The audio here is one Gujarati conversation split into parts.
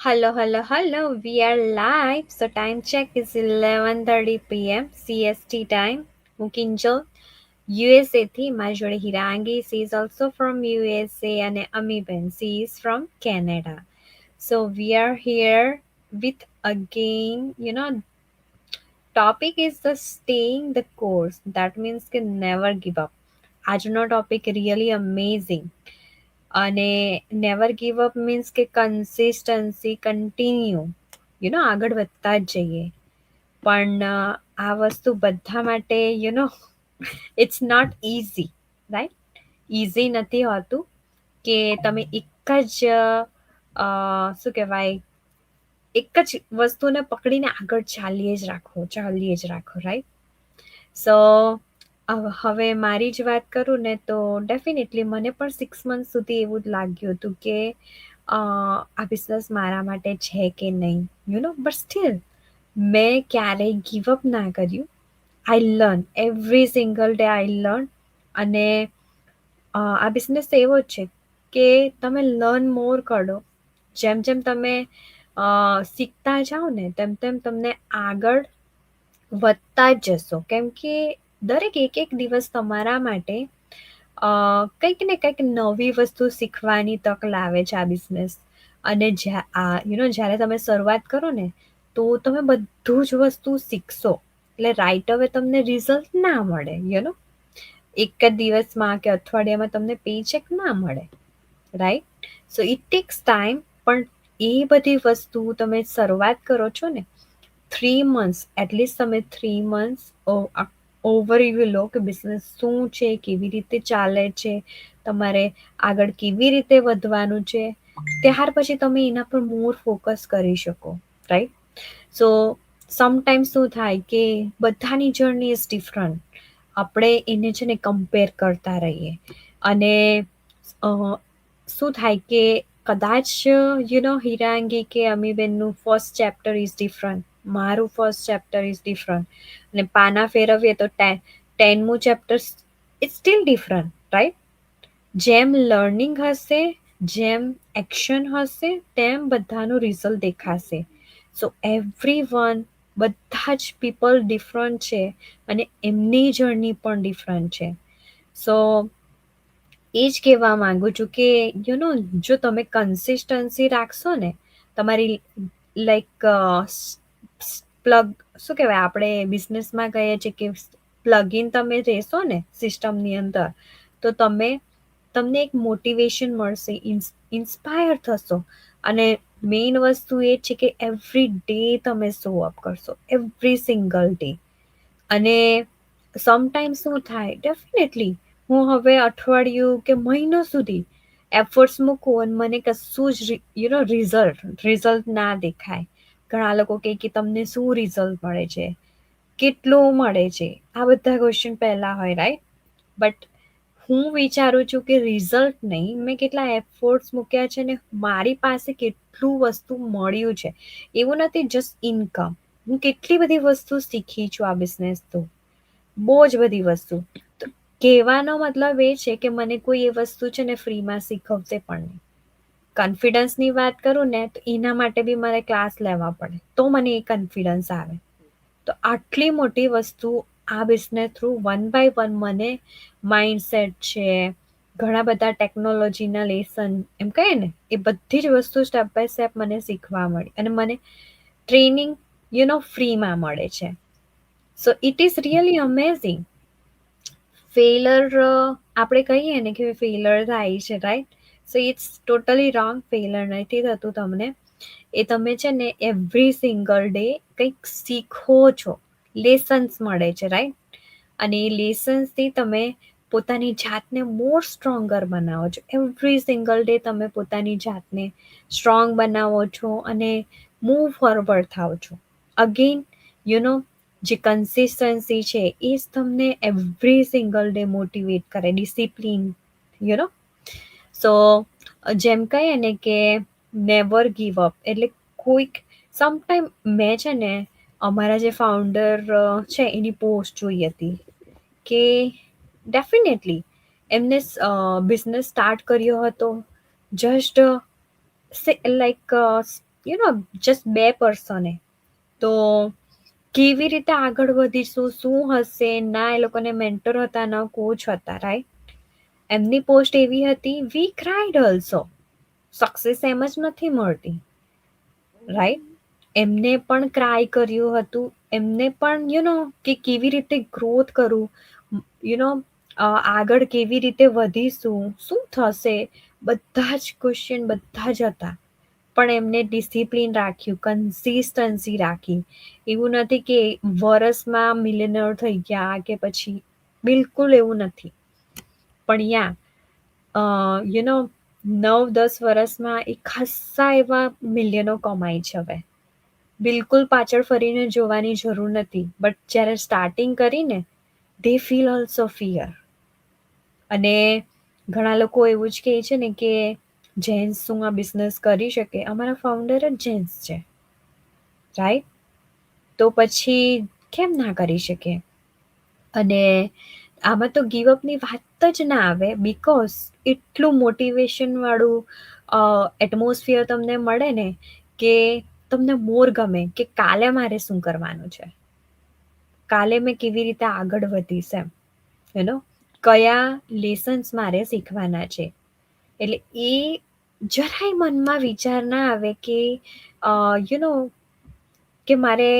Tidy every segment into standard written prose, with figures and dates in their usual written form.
Hello, hello, hello. We are live. So time check is 11:30 p.m. CST time. હું કિંજલ USA થી મારી જોડે હિરાંગી she is also from USA અને Amiben she is from Canada. So we are here with again, topic is the staying the course. That means કે never give up. આજનો topic really amazing. અને નેવર ગીવ અપ મીન્સ કે કન્સિસ્ટન્સી કન્ટિન્યુ આગળ વધતા જ જઈએ પણ આ વસ્તુ બધા માટે it's not easy right easy નથી હોતું કે તમે એક જ શું કહેવાય એક જ વસ્તુને પકડીને આગળ ચાલીએ જ રાખો રાઈટ સો હવે મારી જ વાત કરું ને તો ડેફિનેટલી મને પણ 6 મંથ સુધી એવું જ લાગ્યું હતું કે આ બિઝનેસ મારા માટે છે કે નહીં બટ સ્ટીલ મેં ક્યારેય ગીવઅપ ના કર્યું I learn every single day I learn અને આ બિઝનેસ એવો જ છે કે તમે લર્ન મોર કરો જેમ જેમ તમે શીખતા જાઓ ને તેમ તેમ તમને આગળ વધતા જ જશો કેમ કે દરેક એક દિવસ તમારા માટે કંઈક ને કંઈક નવી વસ્તુ શીખવાની તક લાવે છે આ બિઝનેસ અને જ્યારે તમે શરૂઆત કરો ને તો તમે બધું જ વસ્તુ શીખશો એટલે રાઈટ હવે તમને રિઝલ્ટ ના મળે એક જ દિવસમાં કે અઠવાડિયામાં તમને પેચેક ના મળે right so it tax time પણ એ બધી વસ્તુ તમે શરૂઆત કરો છો ને 3 મંથ્સ એટલીસ્ટ તમે 3 મંથ્સ ઓવરવ્યૂ લો કે બિઝનેસ શું છે કેવી રીતે ચાલે છે તમારે આગળ કેવી રીતે વધવાનું છે ત્યાર પછી તમે એના પર મોર ફોકસ કરી શકો રાઈટ સો સમટાઈમ્સ શું થાય કે બધાની જર્ની ઇઝ ડિફરન્ટ આપણે એને છે ને કમ્પેર કરતા રહીએ અને શું થાય કે કદાચ હિરાંગી કે અમીબેનનું ફર્સ્ટ ચેપ્ટર ઇઝ ડિફરન્ટ મારું ફર્સ્ટ ચેપ્ટર ઇઝ ડિફરન્ટ અને પાના ફેરવીએ તો 10મું chapter is still different right જેમ લર્નિંગ હશે જેમ એક્શન હશે તેમ બધાનું રિઝલ્ટ દેખાશે સો એવરીવન બધા જ પીપલ ડિફરન્ટ છે અને એમની જર્ની પણ ડિફરન્ટ છે સો એ જ કહેવા માંગુ છું કે જો તમે કન્સિસ્ટન્સી રાખશો ને તમારી લાઈક પ્લગ શું કહેવાય આપણે બિઝનેસમાં કહીએ છીએ કે પ્લગઇન તમે રહેશો ને સિસ્ટમની અંદર તો તમને એક મોટિવેશન મળશે ઇન્સ્પાયર થશો અને મેઇન વસ્તુ એ છે કે એવરી ડે તમે શો અપ કરશો એવરી સિંગલ ડે અને સમટાઈમ શું થાય ડેફિનેટલી હું હવે અઠવાડિયું કે મહિનો સુધી એફર્ટ્સ મૂકું અને મને કશું જ રિઝલ્ટ ના દેખાય ઘણા લોકો કે તમને શું રિઝલ્ટ મળે છે કેટલું મળે છે આ બધા ક્વેશ્ચન પહેલા હોય રાઈટ બટ હું વિચારું છું કે રિઝલ્ટ નહીં મેં કેટલા એફર્ટ્સ મૂક્યા છે ને મારી પાસે કેટલું વસ્તુ મળ્યું છે એવું નથી જસ્ટ ઇન્કમ હું કેટલી બધી વસ્તુ શીખી છું આ બિઝનેસ તો બહુ જ બધી વસ્તુ તો કહેવાનો મતલબ એ છે કે મને કોઈ એ વસ્તુ છે ને ફ્રીમાં શીખવશે પણ નહીં કોન્ફિડન્સની વાત કરું ને તો એના માટે બી મારે ક્લાસ લેવા પડે તો મને એ કોન્ફિડન્સ આવે તો આટલી મોટી વસ્તુ આ business through one by one મને માઇન્ડસેટ છે ઘણા બધા ટેકનોલોજીના લેસન એમ કહીએ ને એ બધી જ વસ્તુ સ્ટેપ બાય સ્ટેપ મને શીખવા મળી અને મને ટ્રેનિંગ ફ્રીમાં મળે છે so it is really amazing failure આપણે કહીએ ને કે ફેલર થાય છે right so it's totally wrong failure નથી થતું તમને એ તમે છે ને એવરી સિંગલ ડે કંઈક શીખો છો લેસન્સ મળે છે રાઈટ અને એ લેસન્સથી તમે પોતાની જાતને મોર સ્ટ્રોંગર બનાવો છો એવરી સિંગલ ડે તમે પોતાની જાતને સ્ટ્રોંગ બનાવો છો અને મૂવ ફોરવર્ડ થાવ છો અગેન જે કન્સિસ્ટન્સી છે એ જ તમને એવરી સિંગલ ડે મોટિવેટ કરે ડિસિપ્લિન સો જેમ કહીએ ને કે નેવર ગીવ અપ એટલે કોઈક સમટાઈમ મેં છે ને અમારા જે ફાઉન્ડર છે એની પોસ્ટ જોઈ હતી કે ડેફિનેટલી એમને બિઝનેસ સ્ટાર્ટ કર્યો હતો જસ્ટ લાઈક જસ્ટ 2 પર્સને. તો કેવી રીતે આગળ વધીશું, શું હશે, ના એ લોકોને મેન્ટર હતા, ના કોચ હતા, રાઈટ? એમની પોસ્ટ એવી હતી, વી ક્રાઇડ ઓલ્સો. સક્સેસ એમ જ નથી મળતી, રાઈટ? એમને પણ ક્રાય કર્યું હતું, એમને પણ કે કેવી રીતે ગ્રોથ કરું, આગળ કેવી રીતે વધીશું, શું થશે, બધા જ ક્વેશ્ચન બધા જ હતા. પણ એમને ડિસિપ્લિન રાખ્યું, કન્સિસ્ટન્સી રાખી. એવું નથી કે વરસમાં મિલિયનર થઈ ગયા કે પછી, બિલકુલ એવું નથી. પણ યા 9-10 વર્ષમાં એ ખાસ્સા એવા મિલિયનો કમાય છે હવે. બિલકુલ પાછળ ફરીને જોવાની જરૂર નથી. બટ જ્યારે સ્ટાર્ટિંગ કરીને દે ફીલ ઓલ્સો ફિયર. અને ઘણા લોકો એવું જ કહે છે ને કે જેન્ટ્સ શું આ બિઝનેસ કરી શકે? અમારા ફાઉન્ડર જ જેન્ટ્સ છે, રાઈટ? તો પછી કેમ ના કરી શકે? અને આમાં તો ગીવઅપની વાત જ ના આવે, બિકોઝ એટલું મોટિવેશન વાળું એટમોસ્ફિયર તમને મળે ને કે તમને મોર ગમે કે કાલે મારે શું કરવાનું છે, કાલે મેં કેવી રીતે આગળ વધીશ, એમ કયા લેસન્સ મારે શીખવાના છે. એટલે એ જરાય મનમાં વિચાર ના આવે કે યુ કે મારે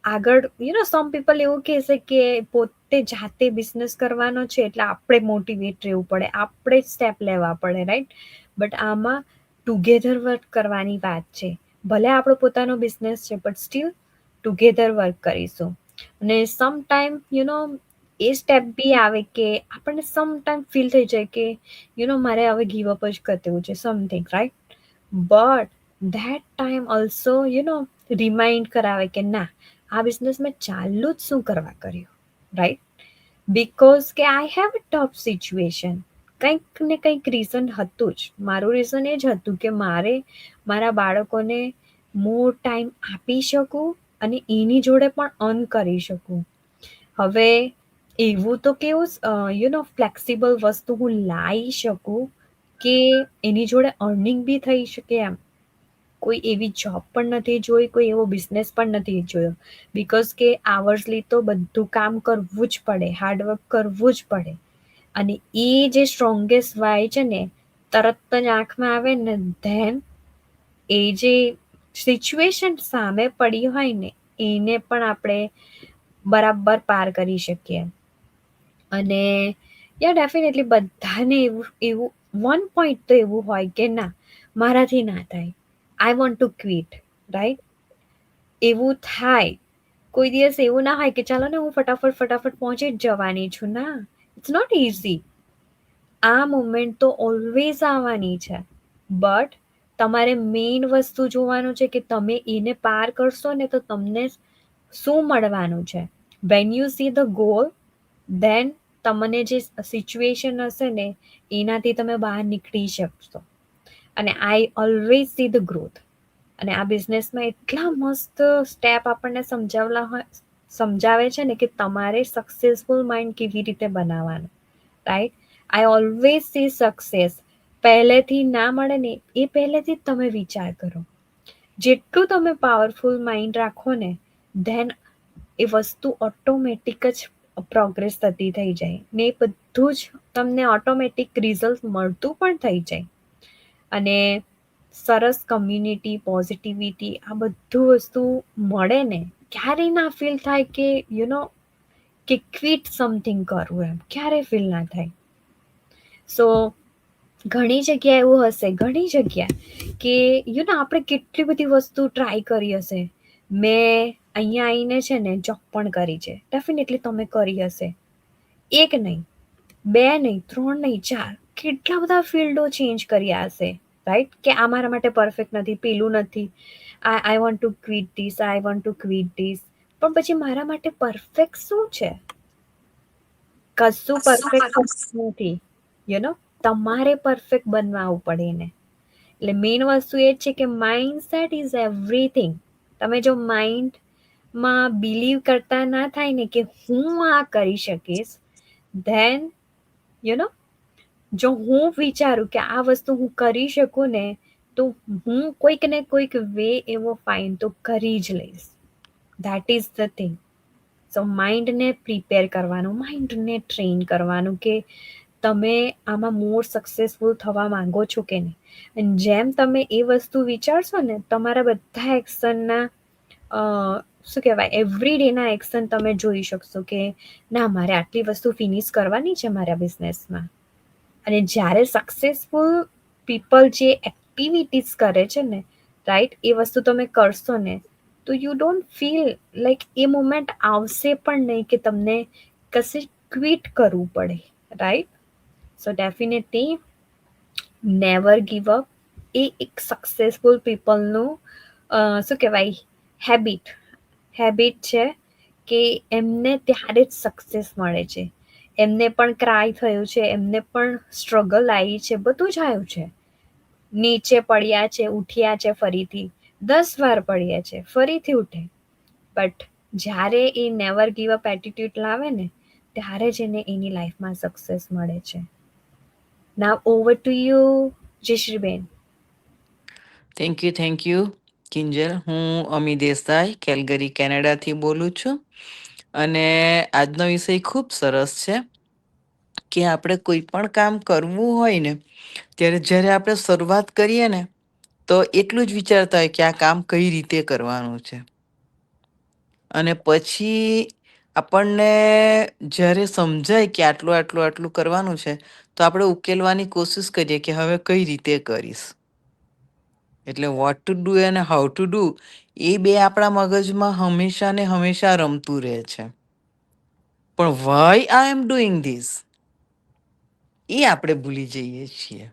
આગળ સમ પીપલ એવું કહેશે કે પોતે જાતે બિઝનેસ કરવાનો છે એટલે આપણે મોટિવેટ રહેવું પડે, આપણે જ સ્ટેપ લેવા પડે, રાઈટ? બટ આમાં ટુગેધર વર્ક કરવાની વાત છે. ભલે આપણો પોતાનો બિઝનેસ છે, બટ સ્ટીલ ટુગેધર વર્ક કરીશું. અને સમ ટાઈમ એ સ્ટેપ બી આવે કે આપણને સમ ટાઈમ ફીલ થઈ જાય કે મારે હવે ગીવઅપ જ કરી દેવું છે, something, right? But that time also remind કરાવે કે ના, આ બિઝનેસ મેં ચાલુ જ શું કરવા કર્યું, રાઈટ? બિકોઝ કે I have a tough situation. કંઈક ને કંઈક રીઝન હતું જ. મારું રીઝન એ જ હતું કે મારે મારા બાળકોને મોર ટાઈમ આપી શકું અને એની જોડે પણ અર્ન કરી શકું. હવે એવું તો કેવું ફ્લેક્સિબલ વસ્તુ હું લાવી શકું કે એની જોડે અર્નિંગ બી થઈ શકે એમ. કોઈ એવી જોબ પણ નથી જોઈ, કોઈ એવો બિઝનેસ પણ નથી જોયો. બિકોઝ કે આવર્સલી તો બધું કામ કરવું જ પડે, હાર્ડવર્ક કરવું જ પડે. અને એ જે સ્ટ્રોંગેસ્ટ વાય છે ને, તરત જ આંખમાં આવે ને, ધેન એ જે સિચ્યુએશન સામે પડી હોય ને, એને પણ આપણે બરાબર પાર કરી શકીએ. અને ડેફિનેટલી બધાને એવું વન પોઈન્ટ તો એવું હોય કે ના, મારાથી ના થાય, I want to quit, right? એવું થાય. કોઈ દિવસ એવું ના હોય કે ચાલો ને હું ફટાફટ પહોંચી જ જવાની છું. ના, ઇટ્સ નોટ ઇઝી. આ મુમેન્ટ તો ઓલવેઝ આવવાની છે. બટ તમારે મેઇન વસ્તુ જોવાનું છે કે તમે એને પાર કરશો ને તો તમને શું મળવાનું છે. When you see the goal, then તમને જે સિચ્યુએશન હશે ને, એનાથી તમે બહાર નીકળી શકશો. અને I always see the growth. અને આ બિઝનેસમાં એટલા મસ્ત સ્ટેપ આપણને સમજાવે છે ને કે તમારે સક્સેસફુલ માઇન્ડ કેવી રીતે બનાવવાનું, right? I always C success પહેલેથી ના મળે ને, એ પહેલેથી જ તમે વિચાર કરો. જેટલું તમે પાવરફુલ માઇન્ડ રાખો ને, ધેન એ વસ્તુ ઓટોમેટિક જ પ્રોગ્રેસ થતી થઈ જાય ને, એ બધું જ તમને ઓટોમેટિક રિઝલ્ટ મળતું પણ થઈ જાય. અને સરસ કમ્યુનિટી, પોઝિટિવિટી, આ બધું વસ્તુ મળે ને, ક્યારેય ના ફીલ થાય કે કે ક્વિટ સમથિંગ કરવું, એમ ક્યારે ફીલ ના થાય. સો ઘણી જગ્યા એવું હશે, ઘણી જગ્યા કે આપણે કેટલી બધી વસ્તુ ટ્રાય કરી હશે. મેં અહીંયા આવીને છે ને જોબ પણ કરી છે, ડેફિનેટલી તમે કરી હશે. એક નહીં, બે નહીં, ત્રણ નહીં, ચાર, કેટલા બધા ફિલ્ડો ચેન્જ કર્યા હશે, રાઈટ? કે આ મારા માટે પરફેક્ટ નથી, પેલું નથી, I want to quit this, I want to quit this. પણ પછી મારા માટે પરફેક્ટ શું છે? કશું પરફેક્ટ નથી. તમારે પરફેક્ટ બનવાવું પડે એને. એટલે મેઇન વસ્તુ એ છે કે માઇન્ડસેટ ઇઝ એવરીથિંગ. તમે જો માઇન્ડમાં બિલીવ કરતા ના થાય ને કે હું આ કરી શકીશ, ધેન જો હું વિચારું કે આ વસ્તુ હું કરી શકું ને, તો હું કોઈક ને કોઈક વે એવો ફાઇન તો કરી જ લઈશ. That is the thing. So માઇન્ડને પ્રિપેર કરવાનું, માઇન્ડને ટ્રેન કરવાનું કે તમે આમાં મોર સક્સેસફુલ થવા માંગો છો કે નહીં. અને જેમ તમે એ વસ્તુ વિચારશો ને, તમારા બધા એક્શનના શું કહેવાય, એવરી ડેના એક્શન તમે જોઈ શકશો કે ના, મારે આટલી વસ્તુ ફિનિશ કરવાની છે મારા બિઝનેસમાં. અને જ્યારે સક્સેસફુલ પીપલ જે એક્ટિવિટીઝ કરે છે ને, રાઈટ, એ વસ્તુ તમે કરશો ને, તો you don't feel like a moment આવશે પણ નહીં કે તમને કશે ક્વિટ કરવું પડે, right. So definitely never give up એ એક સક્સેસફુલ પીપલનું શું કહેવાય, હેબિટ છે કે એમને ત્યારે જ સક્સેસ મળે છે. એમને પણ ક્રાય થયું છે, એમને પણ સ્ટ્રગલ આવી છે, બધું જ આવ્યું છે. નીચે પડ્યા છે, ઉઠ્યા છે, ફરીથી 10 વાર પડ્યા છે, ફરીથી ઉઠે. બટ જ્યારે એ નેવર ગીવ અપ એટીટ્યુડ લાવે ને, ત્યારે જ એને એની લાઈફમાં સક્સેસ મળે છે. Now over to you, Jayshreeben. Thank you Kinjal. હું અમી દેસાઈ કેલગરી કેનેડાથી બોલું છું. અને આજનો વિષય ખૂબ સરસ છે કે આપણે કોઈ પણ કામ કરવું હોય ને, ત્યારે જ્યારે આપણે શરૂઆત કરીએ ને, તો એટલું જ વિચારતા હોય કે આ કામ કઈ રીતે કરવાનું છે. અને પછી આપણને જ્યારે સમજાય કે આટલું આટલું આટલું કરવાનું છે, તો આપણે ઉકેલવાની કોશિશ કરીએ કે હવે કઈ રીતે કરીશ. એટલે વોટ ટુ ડુ અને હાઉ ટુ ડુ, એ બે આપણા મગજમાં હંમેશા ને હંમેશા રમતું રહે છે. પણ why I am doing this, એ આપણે ભૂલી જઈએ છીએ.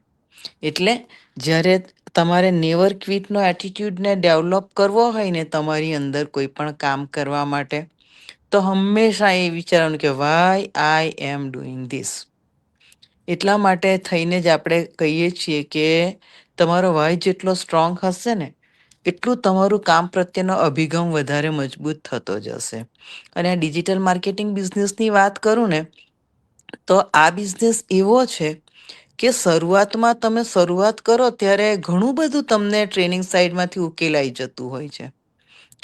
એટલે જ્યારે તમારે નેવર ક્વિટનો એટીટ્યૂડને ડેવલપ કરવો હોય ને તમારી અંદર કોઈ પણ કામ કરવા માટે, તો હંમેશા એ વિચારવાનું કે why I am doing this. એટલા માટે થઈને જ આપણે કહીએ છીએ કે તમારો વાય જેટલો સ્ટ્રોંગ હશે ને, એટલું તમારું કામ પ્રત્યેનો અભિગમ વધારે મજબૂત થતો જશે. અને આ ડિજિટલ માર્કેટિંગ બિઝનેસની વાત કરું ને, તો આ બિઝનેસ એવો છે કે શરૂઆતમાં તમે શરૂઆત કરો ત્યારે ઘણું બધું તમને ટ્રેનિંગ સાઈડમાંથી ઉકેલાઈ જતું હોય છે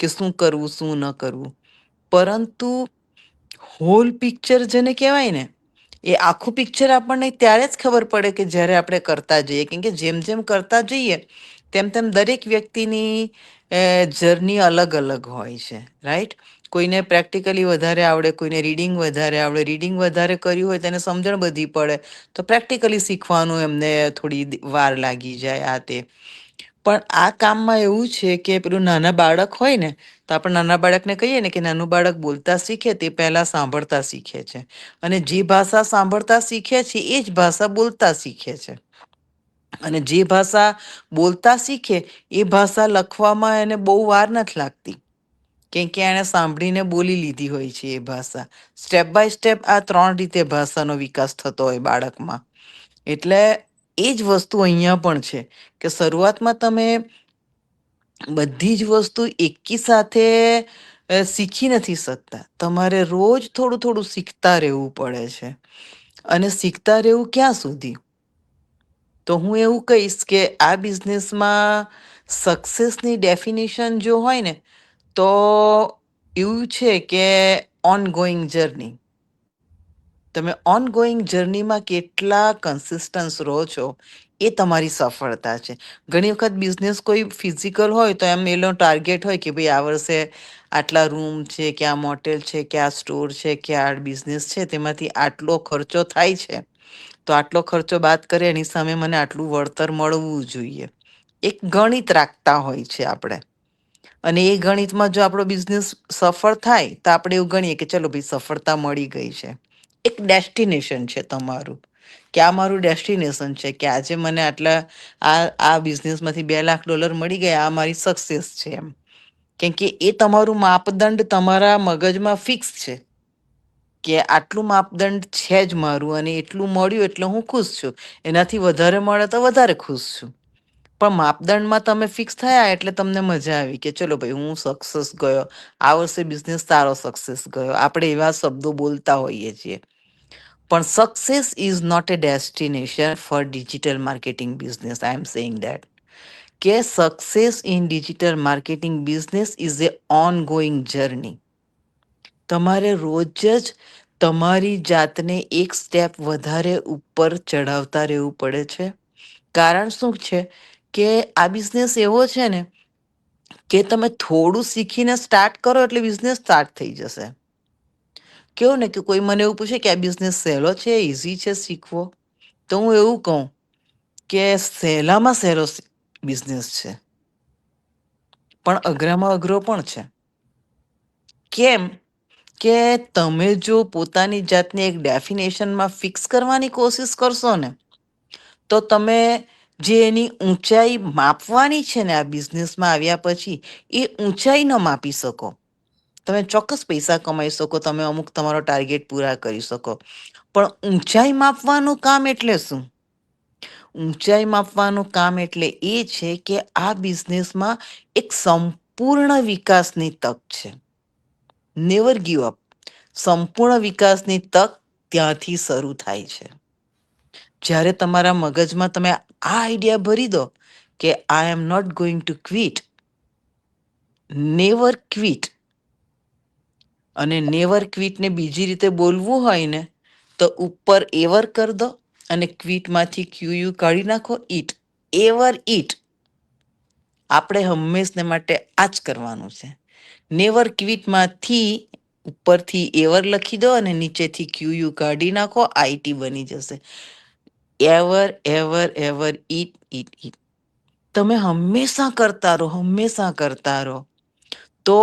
કે શું કરવું શું ન કરવું. પરંતુ હોલ પિક્ચર જેને કહેવાય ને, એ આખું પિક્ચર આપણને ત્યારે જ ખબર પડે કે જ્યારે આપણે કરતા જઈએ. કેમ કે જેમ જેમ કરતા જઈએ તેમ તેમ દરેક વ્યક્તિની જર્ની અલગ અલગ હોય છે, રાઈટ. કોઈને પ્રેક્ટિકલી વધારે આવડે, કોઈને રીડિંગ વધારે આવડે. રીડિંગ વધારે કર્યું હોય તેને સમજણ બધી પડે, તો પ્રેક્ટિકલી શીખવાનું એમને થોડી વાર લાગી જાય આ તે. પણ આ કામમાં એવું છે કે પેલું નાના બાળક હોય ને, તો આપણે નાના બાળકને કહીએ ને કે નાનું બાળક બોલતા શીખે તે પહેલા સાંભળતા શીખે છે. અને જે ભાષા સાંભળતા શીખે છે એ જ ભાષા બોલતા શીખે છે. અને જે ભાષા બોલતા શીખે એ ભાષા લખવામાં એને બહુ વાર નથી લાગતી, કેમ કે એણે સાંભળીને બોલી લીધી હોય છે એ ભાષા. સ્ટેપ બાય સ્ટેપ આ 3 રીતે ભાષાનો વિકાસ થતો હોય બાળકમાં. એટલે એ જ વસ્તુ અહીંયા પણ છે કે શરૂઆતમાં તમે બધી જ વસ્તુ એકી સાથે શીખી નથી શકતા. તમારે રોજ થોડું થોડું શીખતા રહેવું પડે છે. અને શીખતા રહેવું ક્યાં સુધી? તો હું એવું કહીશ કે આ બિઝનેસમાં સક્સેસની ડેફિનેશન જો હોય ને, તો એવું છે કે ઓન ગોઈંગ જર્ની. તમે ઓન ગોઈંગ જર્નીમાં કેટલા કન્સિસ્ટન્સ રહો છો, એ તમારી સફળતા છે. ઘણી વખત બિઝનેસ કોઈ ફિઝિકલ હોય તો એમ એનો ટાર્ગેટ હોય કે ભાઈ આ વર્ષે આટલા રૂમ છે, કે આ મોટેલ છે, કે આ સ્ટોર છે, કે આ બિઝનેસ છે, તેમાંથી આટલો ખર્ચો થાય છે, તો આટલો ખર્ચો બાદ કરે એની સામે મને આટલું વળતર મળવું જોઈએ. એક ગણિત રાખતા હોય છે આપણે. અને એ ગણિતમાં જો આપણો બિઝનેસ સફળ થાય તો આપણે એવું ગણીએ કે ચલો ભાઈ સફળતા મળી ગઈ છે. એક ડેસ્ટિનેશન છે તમારું, કે આ મારું ડેસ્ટિનેશન છે કે આજે મને આટલા આ બિઝનેસમાંથી $2 લાખ મળી ગયા, આ મારી સક્સેસ છે એમ. કેમ કે એ તમારું માપદંડ તમારા મગજમાં ફિક્સ છે કે આટલું માપદંડ છે જ મારું, અને એટલું મળ્યું એટલે હું ખુશ છું. એનાથી વધારે મળે તો વધારે ખુશ છું. પણ માપદંડમાં તમે ફિક્સ થયા એટલે તમને મજા આવી કે ચલો ભાઈ હું સક્સેસ ગયો, આ વર્ષે બિઝનેસ સારો સક્સેસ ગયો. આપણે એવા શબ્દો બોલતા હોઈએ છીએ. પણ success is not a destination for digital marketing business. I am saying that. કે success in digital marketing business is a ongoing journey. તમારે રોજ જ તમારી જાતને એક સ્ટેપ વધારે ઉપર ચઢાવતા રહેવું પડે છે. કારણ શું છે કે આ બિઝનેસ એવો છે ને કે તમે થોડું શીખીને સ્ટાર્ટ કરો એટલે બિઝનેસ સ્ટાર્ટ થઈ જશે. કેવું ને કે કોઈ મને એવું પૂછે કે આ બિઝનેસ સહેલો છે, ઈઝી છે શીખવો, તો હું એવું કહું કે સહેલામાં સહેલો બિઝનેસ છે, પણ અઘરામાં અઘરો પણ છે. કેમ કે તમે જો પોતાની જાતને એક ડેફિનેશનમાં ફિક્સ કરવાની કોશિશ કરશો ને તો તમે જે એની ઊંચાઈ માપવાની છે ને આ બિઝનેસમાં આવ્યા પછી એ ઊંચાઈ ન માપી શકો. તમે ચોક્કસ પૈસા કમાઈ શકો, તમે અમુક તમારો ટાર્ગેટ પૂરા કરી શકો, પણ ઊંચાઈ માપવાનું કામ એટલે શું? ઊંચાઈ માપવાનું કામ એટલે એ છે કે આ બિઝનેસમાં એક સંપૂર્ણ વિકાસની તક છે. Never give up. સંપૂર્ણ વિકાસની તક ત્યાંથી શરૂ થાય છે. જ્યારે તમારા મગજમાં તમે આ આઈડિયા ભરી દો કે I am not going to quit, never quit, અને નેવર ક્વિટને બીજી રીતે બોલવું હોય ને તો ઉપર એવર કર દો અને ક્વિટમાંથી ક્યુ કાઢી નાખો, ઈટ, એવર ઈટ. આપણે હંમેશને માટે આ જ કરવાનું છે. નેવર ક્વિટમાંથી ઉપરથી એવર લખી દો અને નીચેથી ક્યુ કાઢી નાખો, આઈટી બની જશે. એવર એવર એવર ઈટ ઈટ ઈટ. તમે હંમેશા કરતા રહો, હંમેશા કરતા રહો. તો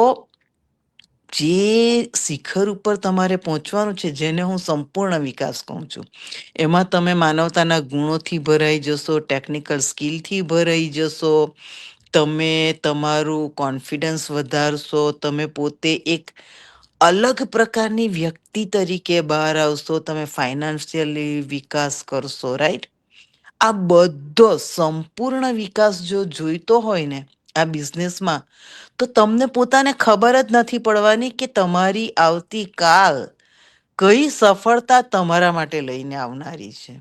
જે શિખર ઉપર તમારે પહોંચવાનું છે, જેને હું સંપૂર્ણ વિકાસ કહું છું, એમાં તમે માનવતાના ગુણોથી ભરાઈ જશો, ટેકનિકલ સ્કિલથી ભરાઈ જશો, તમે તમારું કોન્ફિડન્સ વધારશો, તમે પોતે એક અલગ પ્રકારની વ્યક્તિ તરીકે બહાર આવશો, તમે ફાઈનાન્શિયલી વિકાસ કરશો, રાઈટ? આ બધો સંપૂર્ણ વિકાસ જો જોઈતો હોય ને આ બિઝનેસમાં, તો તમને પોતાને ખબર જ નથી પડવાની કે તમારી આવતી કાલ કઈ સફળતા તમારા માટે લઈને આવનારી છે.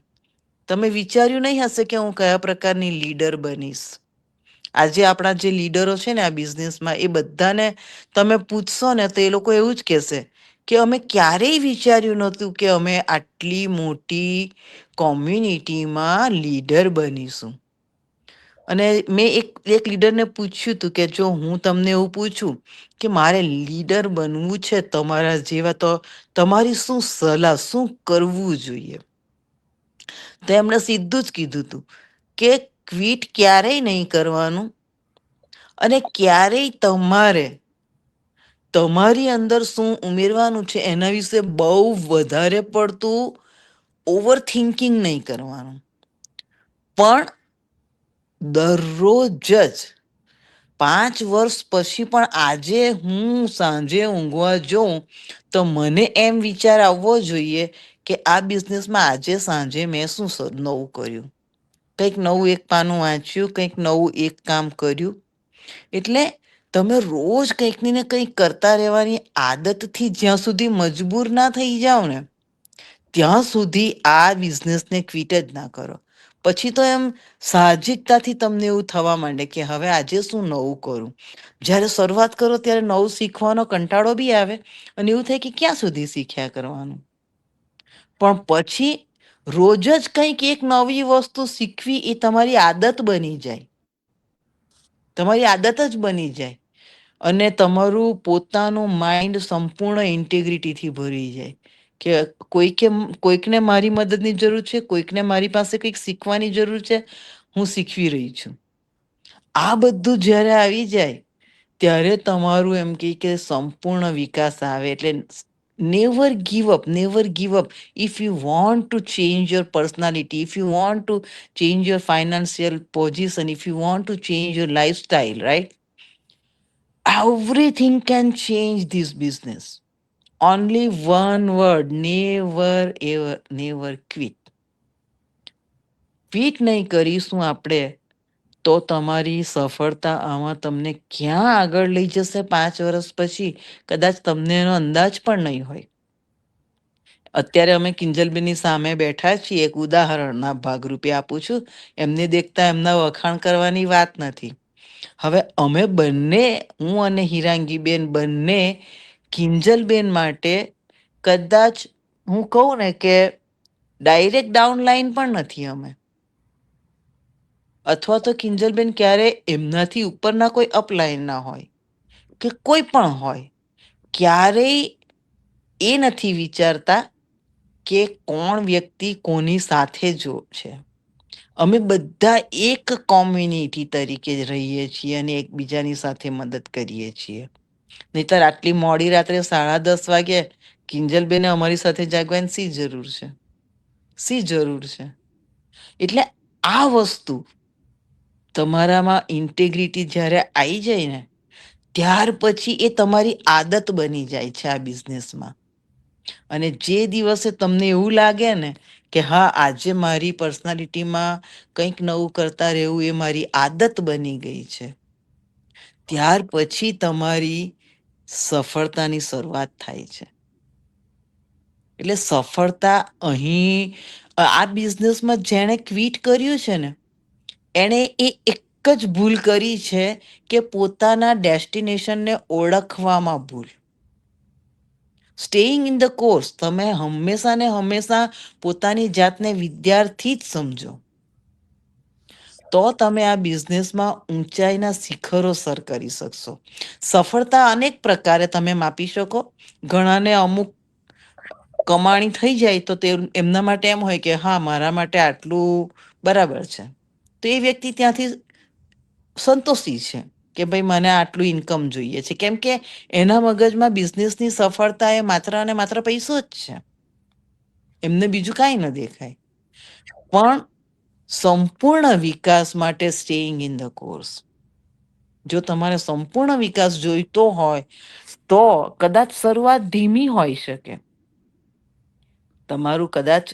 તમે વિચાર્યું નહીં હશે કે હું કયા પ્રકારની લીડર બનીશ. આજે આપણા જે લીડરો છે ને આ બિઝનેસમાં, એ બધાને તમે પૂછશો ને તો એ લોકો એવું જ કહેશે કે અમે ક્યારેય વિચાર્યું નહોતું કે અમે આટલી મોટી કોમ્યુનિટીમાં લીડર બનીશું. અને મેં એક લીડરને પૂછ્યું હતું કે જો હું તમને એવું પૂછું કે મારે લીડર બનવું છે તમારા જેવા, તો તમારી શું સલાહ, શું કરવું જોઈએ? તો એમણે સીધું જ કીધું હતું કે ક્વિટ ક્યારેય નહીં કરવાનું, અને ક્યારેય તમારે તમારી અંદર શું ઉમેરવાનું છે એના વિશે બહુ વધારે પડતું ઓવર થિંકિંગ નહીં કરવાનું. પણ દરરોજ જ 5 વર્ષ પછી પણ આજે હું સાંજે ઊંઘવા જાઉં તો મને એમ વિચાર આવવો જોઈએ કે આ બિઝનેસમાં આજે સાંજે મેં શું નવું કર્યું, કંઈક નવું એક પાનું વાંચ્યું, કંઈક નવું એક કામ કર્યું. એટલે તમે રોજ કંઈક ને કંઈક કરતા રહેવાની આદતથી જ્યાં સુધી મજબૂર ના થઈ જાઓ ને ત્યાં સુધી આ બિઝનેસને ક્વિટ જ ના કરો. પછી તો એમ સાહજિકતાથી તમને એવું થવા માંડે કે હવે આજે શું નવું કરું. જ્યારે શરૂઆત કરો ત્યારે નવું શીખવાનો કંટાળો બી આવે અને એવું થાય કે ક્યાં સુધી શીખ્યા કરવાનું. પણ પછી રોજ જ કંઈક એક નવી વસ્તુ શીખવી એ તમારી આદત બની જાય. તમારી આદત જ બની જાય. અને તમારું પોતાનું માઇન્ડ સંપૂર્ણ ઇન્ટિગ્રિટીથી ભરી જાય કે કોઈકને મારી મદદની જરૂર છે, કોઈકને મારી પાસે કંઈક શીખવાની જરૂર છે, હું શીખવી રહી છું. આ બધું જ્યારે આવી જાય ત્યારે તમારું એમ કે સંપૂર્ણ વિકાસ આવે. એટલે never give up, never give up. If you want to change your personality, if you want to change your financial position, if you want to change your lifestyle, right? Everything can change this business. Only one word, never ever, never quit. Quit નહીં કરીશું આપણે તો તમારી સફળતા આમાં તમને ક્યાં આગળ લઈ જશે 5 વર્ષ પછી કદાચ તમને એનો અંદાજ પણ નહીં હોય. અત્યારે અમે કિંજલબેનની સામે બેઠા છીએ, એક ઉદાહરણના ભાગરૂપે આપું છું. એમને દેખતા એમના વખાણ કરવાની વાત નથી. હવે અમે બંને, હું અને હિરાંગીબેન બંને કિંજલબેન માટે કદાચ હું કહું ને કે ડાયરેક્ટ ડાઉનલાઈન પણ નથી અમે, અથવા તો કિંજલબેન ક્યારે એમનાથી ઉપરના કોઈ અપલાઈન ના હોય કે કોઈ પણ હોય, ક્યારેય એ નથી વિચારતા કે કોણ વ્યક્તિ કોની સાથે જો છે. અમે બધા એક કોમ્યુનિટી તરીકે રહીએ છીએ અને એકબીજાની સાથે મદદ કરીએ છીએ. નહીતર આટલી મોડી રાત્રે 10:30 વાગે કિંજલબેને અમારી સાથે જાગવાની શી જરૂર છે? શી જરૂર છે? એટલે આ વસ્તુ તમારામાં ઇન્ટેગ્રિટી જ્યારે આવી જાય ને, ત્યાર પછી એ તમારી આદત બની જાય છે આ બિઝનેસમાં. અને જે દિવસે તમને એવું લાગે ને કે હા, આજે મારી પર્સનાલિટીમાં કંઈક નવું કરતા રહેવું એ મારી આદત બની ગઈ છે, ત્યાર પછી તમારી સફળતાની શરૂઆત થાય છે. એટલે સફળતા અહીં આ બિઝનેસમાં જેણે ક્વિટ કર્યું છે ને, એણે એ એક જ ભૂલ કરી છે કે પોતાના ડેસ્ટિનેશનને ઓળખવામાં ભૂલ. સ્ટેઇંગ ઇન ધ કોર્સ, તમે હંમેશા ને હંમેશા પોતાની જાતને વિદ્યાર્થી જ સમજો, તો તમે આ બિઝનેસમાં ઊંચાઈના શિખરો સર કરી શકશો. સફળતા અનેક પ્રકારે તમે માપી શકો. ઘણાને અમુક કમાણી થઈ જાય તો તે એમના માટે એમ હોય કે હા, મારા માટે આટલું બરાબર છે, તો એ વ્યક્તિ ત્યાંથી સંતોષી છે કે ભાઈ મને આટલું ઇન્કમ જોઈએ છે, કેમ કે એના મગજમાં બિઝનેસની સફળતા એ માત્ર અને માત્ર પૈસો જ છે, એમને બીજું કાંઈ ન દેખાય. પણ સંપૂર્ણ વિકાસ માટે સ્ટેઇંગ ઇન ધ કોર્સ. જો તમારે સંપૂર્ણ વિકાસ જોઈતો હોય તો કદાચ શરૂઆત ધીમી હોઈ શકે. તમારું કદાચ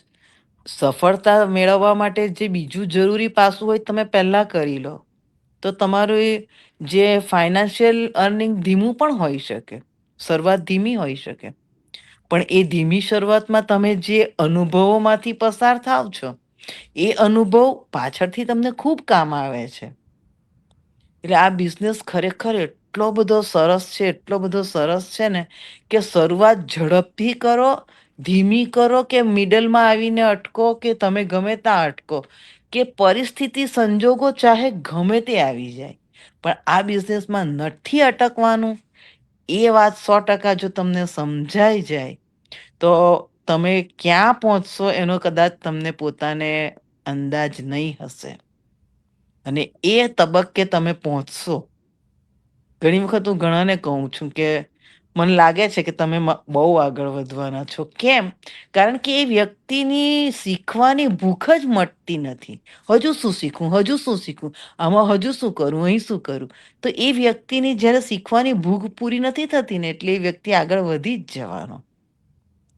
સફળતા મેળવવા માટે જે બીજું જરૂરી પાસું હોય તમે પહેલા કરી લો, તો તમારું એ જે ફાઇનાન્શિયલ અર્નિંગ ધીમું પણ હોઈ શકે, શરૂઆત ધીમી હોઈ શકે. પણ એ ધીમી શરૂઆતમાં તમે જે અનુભવોમાંથી પસાર થાવ છો, એ અનુભવ પાછળથી તમને ખૂબ કામ આવે છે. એટલે આ બિઝનેસ ખરેખર એટલો બધો સરસ છે, એટલો બધો સરસ છે ને કે શરૂઆત ઝડપથી કરો, ધીમી કરો કે મિડલમાં આવીને અટકો કે તમે ગમે ત્યાં અટકો, કે પરિસ્થિતિ સંજોગો ચાહે ગમે તે આવી જાય, પણ આ બિઝનેસમાં નથી અટકવાનું. એ વાત 100% જો તમને સમજાઈ જાય તો તમે ક્યાં પહોંચશો એનો કદાચ તમને પોતાને અંદાજ નહીં હશે. અને એ તબક્કે તમે પહોંચશો. ઘણી વખત હું ઘણાને કહું છું કે મને લાગે છે કે તમે બહુ આગળ વધવાના છો. કેમ? કારણ કે એ વ્યક્તિની શીખવાની ભૂખ જ મટતી નથી. હજુ શું શીખવું, હજુ શું શીખવું, આમાં હજુ શું કરું, અહીં શું કરું. તો એ વ્યક્તિની જ્યારે શીખવાની ભૂખ પૂરી નથી થતી ને, એટલે એ વ્યક્તિ આગળ વધી જ જવાનો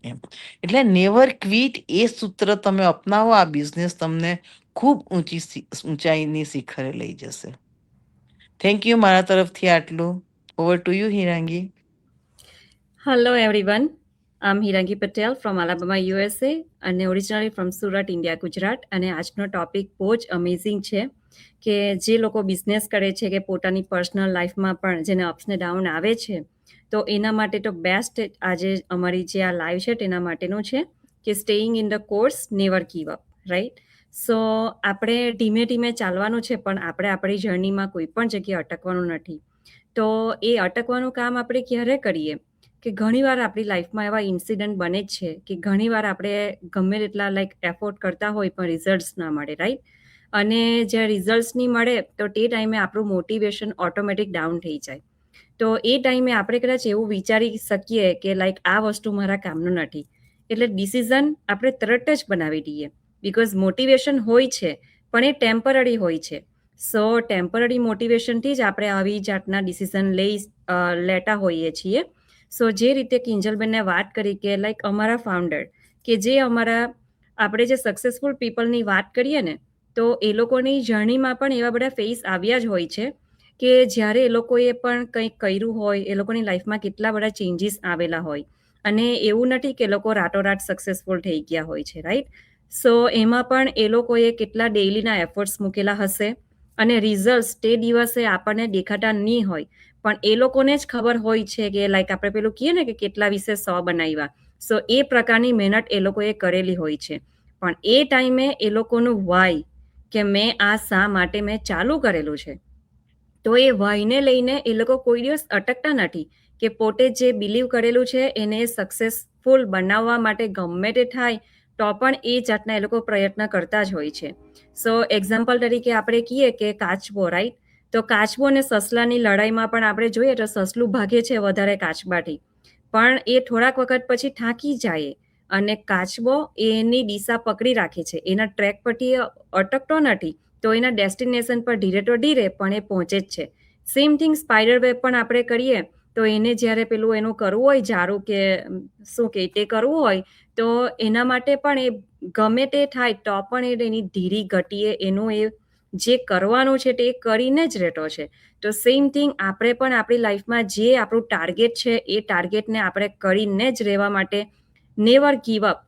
એમ. એટલે નેવર ક્વિટ એ સૂત્ર તમે અપનાવો, આ બિઝનેસ તમને ખૂબ ઊંચાઈની શિખરે લઈ જશે. Thank you. મારા તરફથી આટલું. Over to you, Hirangi. Hello everyone. I'm Hirangi Patel from Alabama, USA અને originally from Surat, India, Gujarat. અને આજનો ટોપિક બહુ જ અમેઝિંગ છે કે જે લોકો બિઝનેસ કરે છે કે પોતાની પર્સનલ લાઈફમાં પણ જેને અપ્સ ને ડાઉન આવે છે, તો એના માટે તો બેસ્ટ આજે અમારી જે આ લાઈવ છે તેના માટેનું છે કે staying in the course, never give up, right? So આપણે ધીમે ધીમે ચાલવાનું છે, પણ આપણે આપણી જર્નીમાં કોઈ પણ જગ્યાએ અટકવાનું નથી. તો એ અટકવાનું કામ આપણે ક્યારે કરીએ કે ઘણીવાર આપણી લાઈફમાં એવા ઇન્સિડન્ટ બને જ છે કે ઘણીવાર આપણે ગમે તેટલા એફોર્ટ કરતા હોય પણ રિઝલ્ટ્સ ના મળે, રાઈટ? અને જ્યારે રિઝલ્ટ્સ નહીં મળે તો તે ટાઈમે આપણું મોટિવેશન ઓટોમેટિક ડાઉન થઈ જાય. તો એ ટાઈમે આપણે કદાચ એવું વિચારી શકીએ કે આ વસ્તુ મારા કામનું નથી, એટલે ડિસિઝન આપણે તરત જ બનાવી દઈએ. બિકોઝ મોટિવેશન હોય છે પણ એ ટેમ્પરરી હોય છે. સો ટેમ્પરરી મોટિવેશનથી જ આપણે આવી જાતના ડિસિઝન લેતા હોઈએ છીએ. સો જે રીતે કિંજલબેનને વાત કરી કે અમારા ફાઉન્ડર કે જે આપણે જે સક્સેસફુલ પીપલની વાત કરીએ ને, તો એ લોકોની જર્નીમાં પણ એવા બધા ફેસ આવ્યા જ હોય છે કે જ્યારે એ લોકોએ પણ કંઈક કર્યું હોય, એ લોકોની લાઈફમાં કેટલા બધા ચેન્જીસ આવેલા હોય અને એવું નથી કે લોકો રાતોરાત સક્સેસફુલ થઈ ગયા હોય છે, રાઈટ? સો એમાં પણ એ લોકોએ કેટલા ડેઇલીના એફર્ટ્સ મૂકેલા હશે અને રિઝલ્ટ તે દિવસે આપણને દેખાતા નહીં હોય, પણ એ લોકોને જ ખબર હોય છે કે લાઈક આપણે પેલું કહીએ ને કે કેટલા વિશે 100 બનાવ્યા. સો એ પ્રકારની મહેનત એ લોકોએ કરેલી હોય છે. પણ એ ટાઈમે એ લોકોનું વાય કે મેં આ શા માટે મેં ચાલુ કરેલું છે, તો એ વાયને લઈને એ લોકો કોઈ દિવસ અટકતા નથી કે પોતે જે બિલીવ કરેલું છે એને સક્સેસફુલ બનાવવા માટે ગમે તે થાય તો પણ એ જાતના એ લોકો પ્રયત્ન કરતા જ હોય છે. સો એક્ઝામ્પલ તરીકે આપણે કહીએ કે કાચબો, રાઈટ? તો કાચબો અને સસલાની લડાઈમાં પણ આપણે જોઈએ તો સસલું ભાગે છે વધારે કાચબાથી, પણ એ થોડાક વખત પછી થાકી જાય અને કાચબો એની દિશા પકડી રાખે છે, એના ટ્રેક પરથી અટકતો નથી, તો એના ડેસ્ટિનેશન પર ધીરે તો ધીરે પણ એ પહોંચે જ છે. સેમ થિંગ સ્પાઈડર વેબ પણ આપણે કરીએ તો એને જ્યારે પેલું એનું કરવું હોય જારું કે શું કે તે કરવું હોય, તો એના માટે પણ એ ગમે તે થાય તો પણ એની ધીરી ગતિએ એનું એ જે કરવાનું છે તે કરીને જ રહેતો છે. તો સેમ થિંગ આપણે પણ આપણી લાઈફમાં જે આપણું ટાર્ગેટ છે એ ટાર્ગેટને આપણે કરીને જ રહેવા માટે નેવર ગીવ અપ.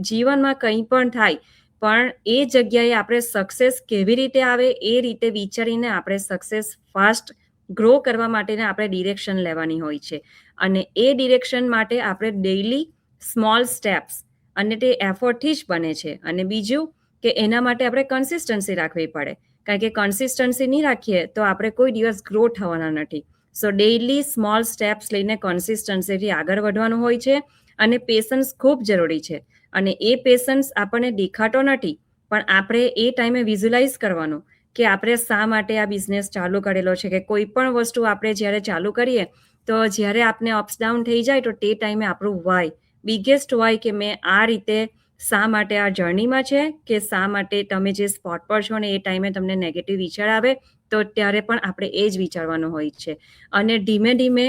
જીવનમાં કંઈ પણ થાય પણ એ જગ્યાએ આપણે સક્સેસ કેવી રીતે આવે એ રીતે વિચારીને આપણે સક્સેસ ફાસ્ટ ગ્રો કરવા માટેને આપણે ડિરેક્શન લેવાની હોય છે. અને એ ડિરેક્શન માટે આપણે ડેઇલી સ્મોલ સ્ટેપ્સ, અને તે એફર્ટથી જ બને છે. અને બીજું કે એના માટે આપણે કન્સિસ્ટન્સી રાખવી પડે, કારણ કે કન્સિસ્ટન્સી નહીં રાખીએ તો આપણે કોઈ દિવસ ગ્રો થવાના નથી. સો ડેઇલી સ્મોલ સ્ટેપ્સ લઈને કન્સિસ્ટન્સીથી આગળ વધવાનું હોય છે. અને પેશન્સ ખૂબ જરૂરી છે. અને એ પેશન્સ આપણને દેખાતો નથી, પણ આપણે એ ટાઈમે વિઝ્યુલાઇઝ કરવાનું કે આપણે શા માટે આ બિઝનેસ ચાલુ કરેલો છે. કે કોઈ પણ વસ્તુ આપણે જ્યારે ચાલુ કરીએ તો જ્યારે આપને અપ્સ ડાઉન થઈ જાય તો તે ટાઈમે આપણું વાય, બિગેસ્ટ વાય, કે મેં આ રીતે શા માટે આ જર્નીમાં છે, કે શા માટે તમે જે સ્પોટ પર છો ને એ ટાઈમે તમને નેગેટિવ વિચાર આવે તો ત્યારે પણ આપણે એ જ વિચારવાનું હોય છે. અને ધીમે ધીમે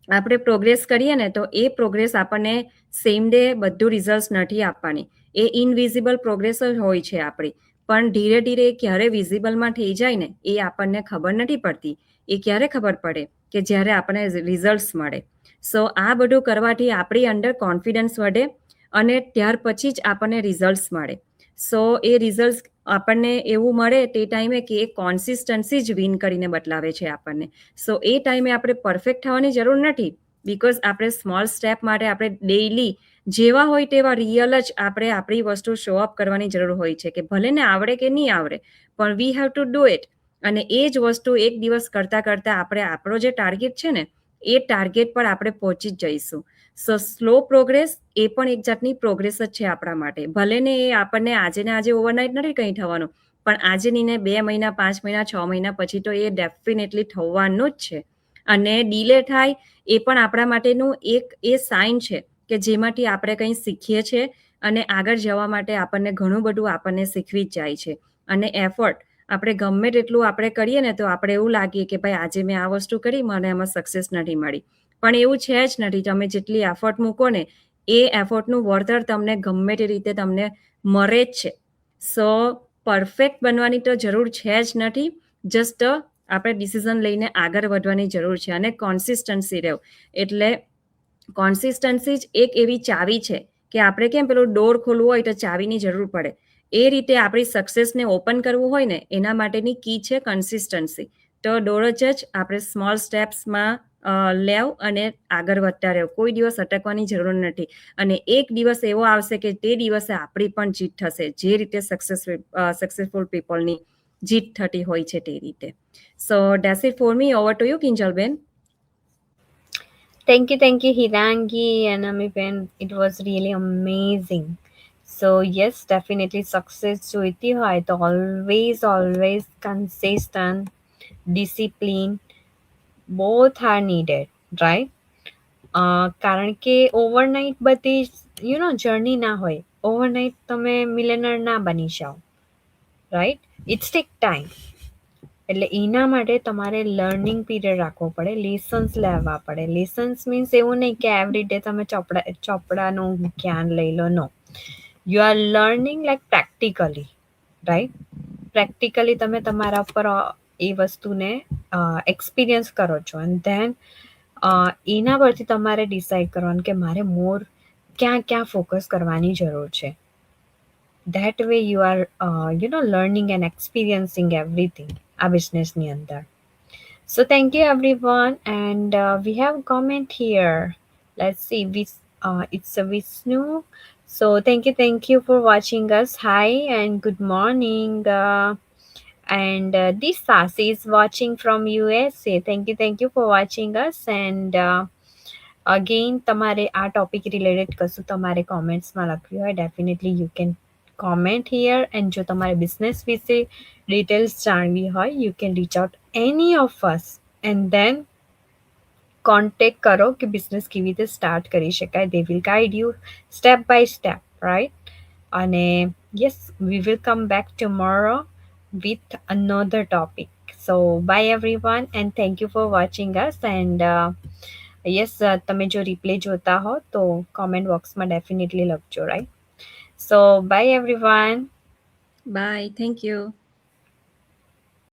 આપણે પ્રોગ્રેસ કરીએ ને તો એ પ્રોગ્રેસ આપણને સેમ ડે બધું રિઝલ્ટ નથી આપવાની, એ ઇનવિઝિબલ પ્રોગ્રેસ જ હોય છે આપણી. પણ ધીરે ધીરે ક્યારે વિઝિબલમાં થઈ જાય ને એ આપણને ખબર નથી પડતી. એ ક્યારે ખબર પડે કે જ્યારે આપણને રિઝલ્ટ્સ મળે. સો આ બધું કરવાથી આપણી અંદર કોન્ફિડન્સ વધે અને ત્યાર પછી જ આપણને રિઝલ્ટ્સ મળે. સો એ રિઝલ્ટ આપણને એવું મળે તે ટાઈમે કે એ કોન્સિસ્ટન્સી જ વિન કરીને બદલાવે છે આપણને. સો એ ટાઈમે આપણે પરફેક્ટ થવાની જરૂર નથી, બિકોઝ આપણે સ્મોલ સ્ટેપ માટે આપણે ડેઇલી જેવા હોય તેવા રિયલ જ આપણે આપણી વસ્તુ શો અપ કરવાની જરૂર હોય છે. કે ભલે ને આવડે કે નહીં આવડે, પણ we have to do it. અને એ જ વસ્તુ એક દિવસ કરતાં કરતાં આપણે આપણો જે ટાર્ગેટ છે ને એ ટાર્ગેટ પર આપણે પહોંચી જ જઈશું. સો સ્લો પ્રોગ્રેસ એ પણ એક જાતની પ્રોગ્રેસ જ છે આપણા માટે. ભલે ને એ આપણને આજે ને આજે ઓવરનાઇટ નથી કંઈ થવાનું, પણ આજે નીને 2 મહિના, 5 મહિના, 6 મહિના પછી તો એ ડેફિનેટલી થવાનું જ છે. અને ડીલે થાય એ પણ આપણા માટેનું એક એ સાઇન છે કે જેમાંથી આપણે કંઈ શીખીએ છીએ અને આગળ જવા માટે આપણને ઘણું બધું આપણને શીખવી જ જાય છે. અને એફર્ટ આપણે ગમે તેટલું આપણે કરીએ ને તો આપણે એવું લાગીએ કે ભાઈ આજે મેં આ વસ્તુ કરી, મને એમાં સક્સેસ નથી મળી. પણ એવું છે જ નથી. તમે જેટલી એફર્ટ મૂકો ને એ એફર્ટનું વળતર તમને ગમે તે રીતે તમને મળે જ છે. સો પરફેક્ટ બનવાની તો જરૂર છે જ નથી, જસ્ટ આપણે ડિસિઝન લઈને આગળ વધવાની જરૂર છે અને કોન્સિસ્ટન્સી રહેવું. એટલે કોન્સિસ્ટન્સી જ એક એવી ચાવી છે કે આપણે કેમ પેલું ડોર ખોલવું હોય તો ચાવીની જરૂર પડે, એ રીતે આપણી સક્સેસને ઓપન કરવું હોય ને એના માટેની કી છે કન્સિસ્ટન્સી. તો ડોર જ આપણે સ્મોલ સ્ટેપ્સમાં લેવ અને આગળ વધતા રહેવું. કોઈ દિવસ અટકવાની જરૂર નથી. અને એક દિવસ એવો આવશે કે તે દિવસે આપણી પણ જીત થશે, જે રીતે સક્સેસફુલ પીપલની જીત થતી હોય છે તે રીતે. So that's it for me. Over to you, Kinjalben. Thank you, Hirangi and Amiben. It was really amazing. So yes, definitely success જોઈતી હોય તો always consistent, discipline, both are needed, right? કારણ કે ઓવરનાઇટ બધી જર્ની ના હોય. ઓવરનાઇટ તમે મિલેનર ના બની જાઓ, રાઈટ? It's tech time. એટલે એના માટે તમારે લર્નિંગ પીરિયડ રાખવો પડે, લેસન્સ લેવા પડે. લેસન્સ મીન્સ એવું નહીં કે એવરીડે તમે ચોપડાનું જ્ઞાન લઈ લો. No, you are learning like practically, right? Practically તમે તમારા ઉપર એ વસ્તુને એક્સપિરિયન્સ કરો છો. એન્ડ ધેન એના પરથી તમારે ડિસાઈડ કરવાનું કે મારે મોર ક્યાં ક્યાં ફોકસ કરવાની જરૂર છે. That way you are learning and experiencing everything આ બિઝનેસની અંદર. So thank you everyone, and we have a comment here. Let's see, it's a Vishnu. So thank you for watching us. Hi and good morning. And this Sasi is watching from USA. Thank you for watching us. And again, તમારે આ ટોપિક રિલેટેડ કશું તમારે કોમેન્ટ્સમાં લખ્યું હોય, definitely you can comment here. And જો તમારે બિઝનેસ વિશે ડિટેલ્સ જાણવી હોય, you can reach out any of us and then contact કરો કે બિઝનેસ કેવી રીતે સ્ટાર્ટ કરી શકાય. They will guide you step by step, right? અને yes, we will come back tomorrow with another topic. So bye everyone, and thank you for watching us. And yes, તમે જો રિપ્લે જોતા હો તો કોમેન્ટ બોક્સમાં ડેફિનેટલી લખજો, right? So bye everyone. Bye, thank you.